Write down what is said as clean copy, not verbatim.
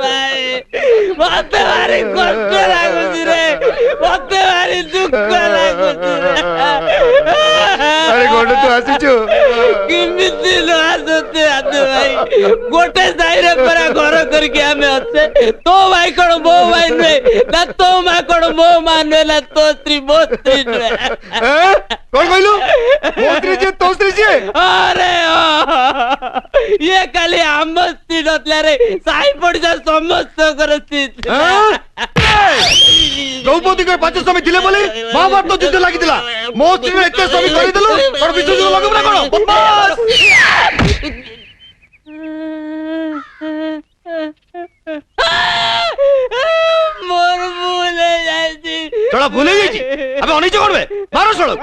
ভাই মতে ভারি কষ্ট লাগুছি রে, মতে ভারি দুঃখ লাগুছি রে। আরে গন্ড তো আসিছো কেମିତି ନ ଆସୁଛି ଆଦୁ ଭାଇ? ଗୋଟେ ସାହିରେ ପରା ଘର କରିକି ଆମେ ଅଛେ। ତୋ ଭାଇ କଣ ମୋ ଭାଇ ନୁହେଁ, ନା ତୋ ମା କଣ ମୋ ମା ନୁହେଁ, ନା ତୋ ସ୍ତ୍ରୀ ମୋ ସ୍ତ୍ରୀ ନୁହେଁ। କଣ କହିଲୁ? ମୋ ସ୍ତ୍ରୀ ଯିଏ ତୋ ସ୍ତ୍ରୀ ଯିଏ? ଆରେ ଇଏ ଖାଲି ଆମ ସ୍ତ୍ରୀ ନଥିଲା ରେ, ସାହି ପଡିଶା ସମସ୍ତଙ୍କର ସ୍ତ୍ରୀ ଥିଲା। দ্রৌপদীকে 5 স্বামী ଥିଲେ ବୋଲି ମହାଭାରତ ଯୁଦ୍ଧ ଲାଗିଥିଲା। ମୋ ସ୍ତ୍ରୀର ଏତେ ସ୍ୱାମୀ କରିଦେଲୁ, ତୋର ବିଶ୍ୱାସ ଲଗେଇବୁ ନା କଣ? ବଦମାସ! ମୋର ଭୁଲ ହେଇଯାଇଛି। ଚଳ ଭୁଲ ହେଇଯାଇଛି। ଏବେ ଅନିଚ୍ଛ করবে? মারো চলো।